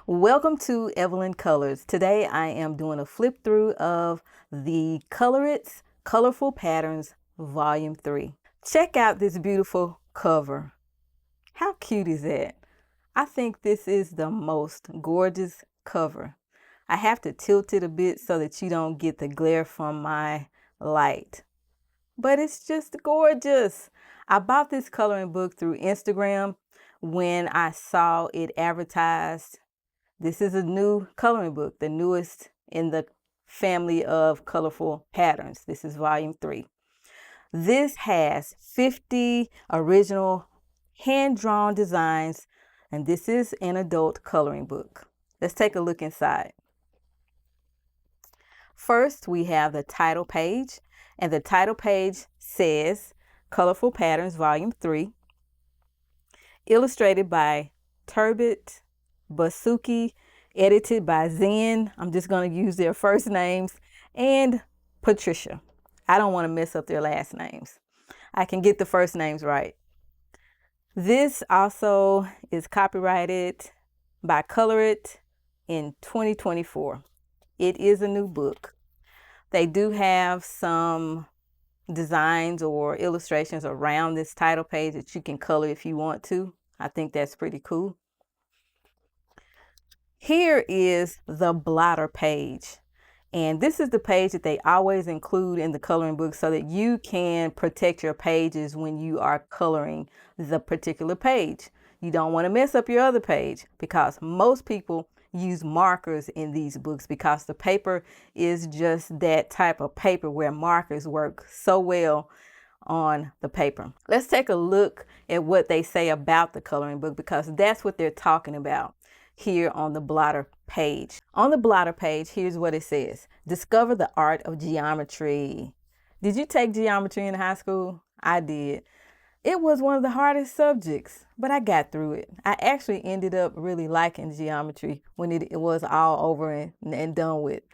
Welcome to Evelyn Colors. Today I am doing a flip through of the ColorIt Colorful Patterns Volume 3. Check out this beautiful cover. How cute is that? I think this is the most gorgeous cover. I have to tilt it a bit so that you don't get the glare from my light. But it's just gorgeous. I bought this coloring book through Instagram when I saw it advertised. This is a new coloring book, the newest in the family of colorful patterns. This is volume 3. This has 50 original hand-drawn designs, and this is an adult coloring book. Let's take a look inside. First, we have the title page, and the title page says Colorful Patterns Volume 3, illustrated by Turbot Basuki, edited by Zen. I'm just going to use their first names, and Patricia. I don't want to mess up their last names. I can get the first names right. This also is copyrighted by ColorIt in 2024. It is a new book. They do have some designs or illustrations around this title page that you can color if you want to. I think that's pretty cool. Here is the blotter page, and this is the page that they always include in the coloring book so that you can protect your pages when you are coloring the particular page. You don't want to mess up your other page, because most people use markers in these books because the paper is just that type of paper where markers work so well on the paper. Let's take a look at what they say about the coloring book, because that's what they're talking about here on the blotter page. On the blotter page, here's what it says. Discover the art of geometry. Did you take geometry in high school? I did. It was one of the hardest subjects, but I got through it. I actually ended up really liking geometry when it was all over and done with.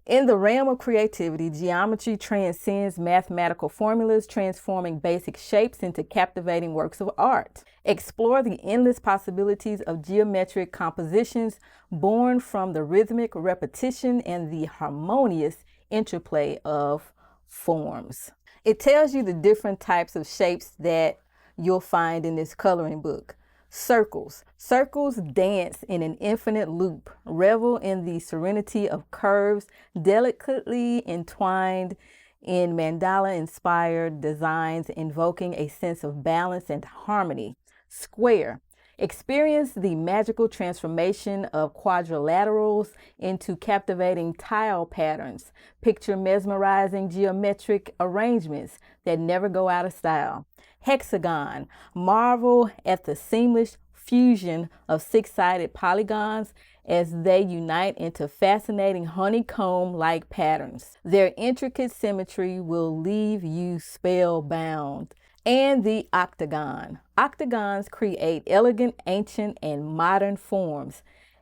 In the realm of creativity, geometry transcends mathematical formulas, transforming basic shapes into captivating works of art. Explore the endless possibilities of geometric compositions born from the rhythmic repetition and the harmonious interplay of forms. It tells you the different types of shapes that you'll find in this coloring book. Circles. Circles dance in an infinite loop, revel in the serenity of curves, delicately entwined in mandala-inspired designs, invoking a sense of balance and harmony. Square. Experience the magical transformation of quadrilaterals into captivating tile patterns. Picture mesmerizing geometric arrangements that never go out of style. Hexagon. Marvel at the seamless fusion of six-sided polygons as they unite into fascinating honeycomb-like patterns. Their intricate symmetry will leave you spellbound. And the octagon. Octagons create elegant, ancient, and modern forms,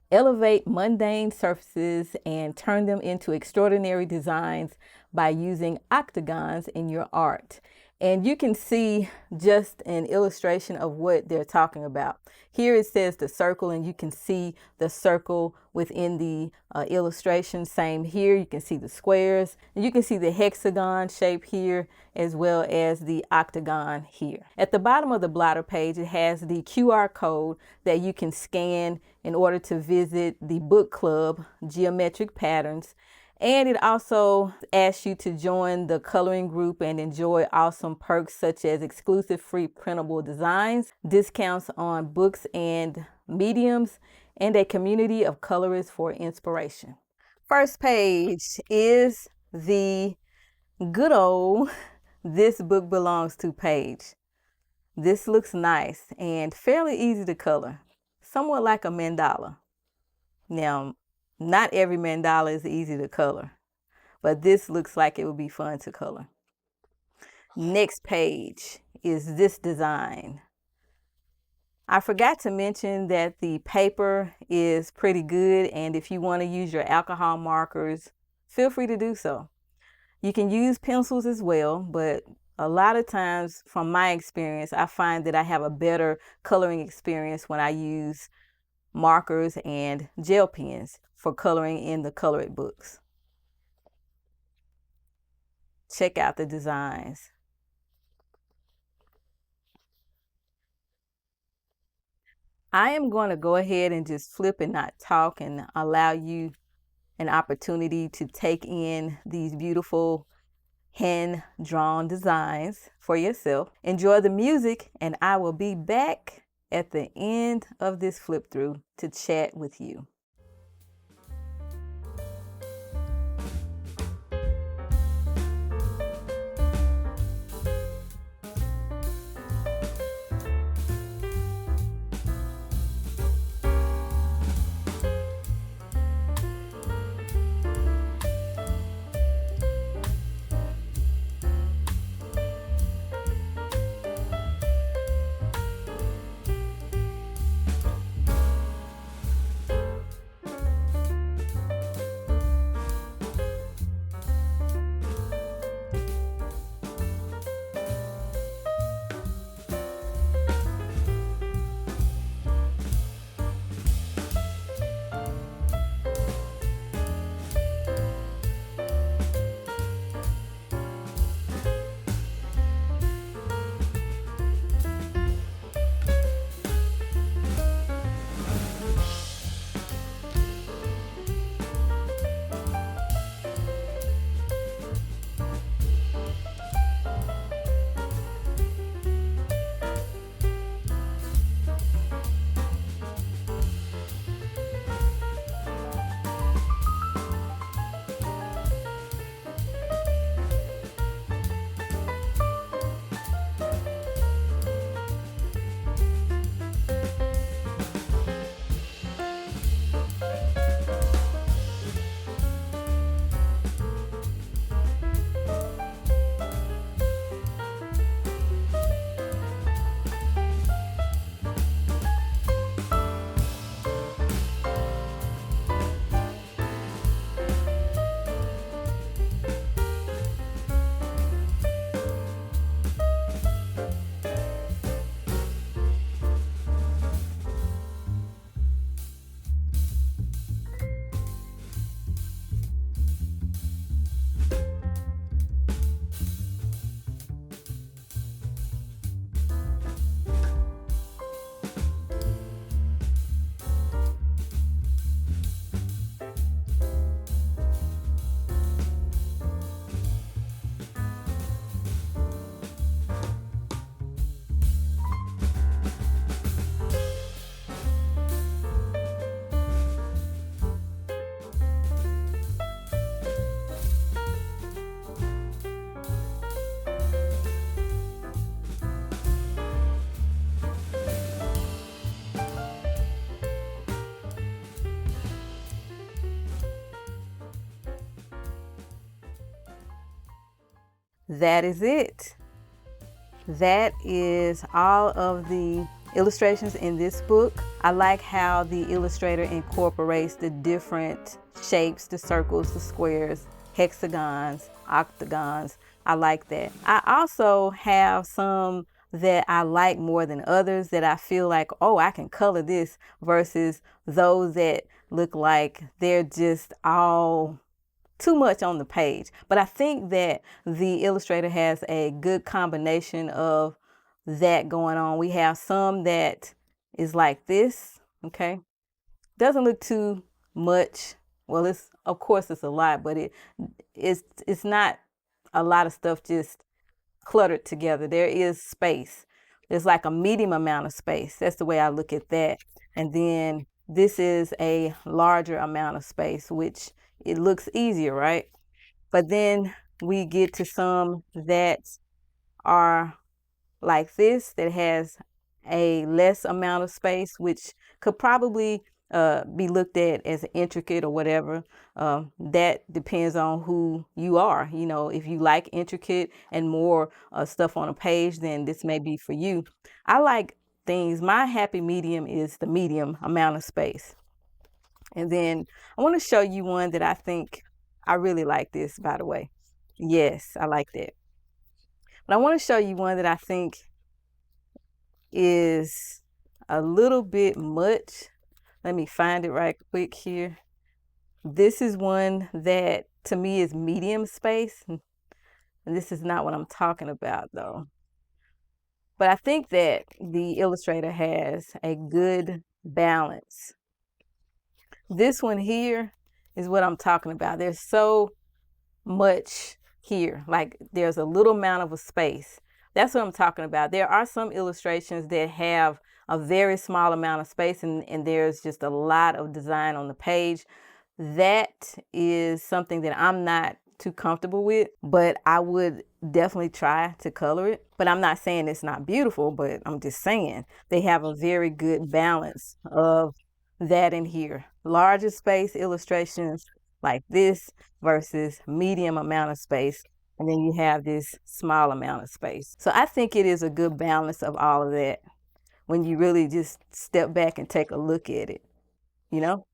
elevate mundane surfaces, and turn them into extraordinary designs by using octagons in your art. And you can see just an illustration of what they're talking about. Here it says the circle, and you can see the circle within the illustration. Same here, you can see the squares, and you can see the hexagon shape here, as well as the octagon here. At the bottom of the blotter page, it has the QR code that you can scan in order to visit the book club, Geometric Patterns. And it also asks you to join the coloring group and enjoy awesome perks such as exclusive free printable designs, discounts on books and mediums, and a community of colorists for inspiration. First page is the good old "This Book Belongs To" page. This looks nice and fairly easy to color, somewhat like a mandala. Now, not every mandala is easy to color, but this looks like it would be fun to color. Next page is this design. I forgot to mention that the paper is pretty good, and if you want to use your alcohol markers, feel free to do so. You can use pencils as well, but a lot of times, from my experience, I find that I have a better coloring experience when I use markers and gel pens for coloring in the ColorIt books. Check out the designs. I am going to go ahead and just flip and not talk and allow you an opportunity to take in these beautiful hand-drawn designs for yourself. Enjoy the music, and I will be back at the end of this flip through to chat with you. That is it. That is all of the illustrations in this book. I like how the illustrator incorporates the different shapes, the circles, the squares, hexagons, octagons. I like that. I also have some that I like more than others that I feel like, oh, I can color this, versus those that look like they're just all too much on the page. But I think that the illustrator has a good combination of that going on. We have some that is like this, okay? Doesn't look too much. Well, it's, of course it's a lot, but it's not a lot of stuff just cluttered together. There is space. There's like a medium amount of space. That's the way I look at that. And then this is a larger amount of space, which it looks easier, right? But then we get to some that are like this, that has a less amount of space, which could probably be looked at as intricate or whatever. That depends on who you are. You know, if you like intricate and more stuff on a page, then this may be for you. I like things, my happy medium is the medium amount of space. And then I want to show you one that I think, I really like this, by the way. Yes, I like that. But I want to show you one that I think is a little bit much. Let me find it right quick here. This is one that to me is medium space. And this is not what I'm talking about though. But I think that the illustrator has a good balance. This one here is what I'm talking about. There's so much here, like there's a little amount of a space. That's what I'm talking about. There are some illustrations that have a very small amount of space and there's just a lot of design on the page. That is something that I'm not too comfortable with, but I would definitely try to color it. But I'm not saying it's not beautiful, but I'm just saying they have a very good balance of that in here. Larger space illustrations like this versus medium amount of space. And then you have this small amount of space. So I think it is a good balance of all of that when you really just step back and take a look at it, you know?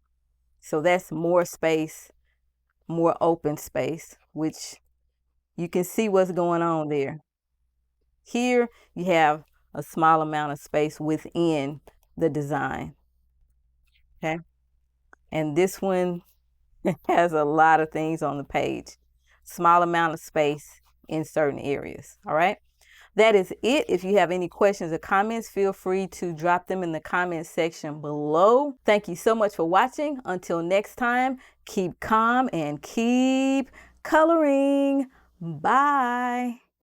So that's more space, more open space, which you can see what's going on there. Here you have a small amount of space within the design. Okay. And this one has a lot of things on the page. Small amount of space in certain areas. All right. That is it. If you have any questions or comments, feel free to drop them in the comment section below. Thank you so much for watching. Until next time, keep calm and keep coloring. Bye.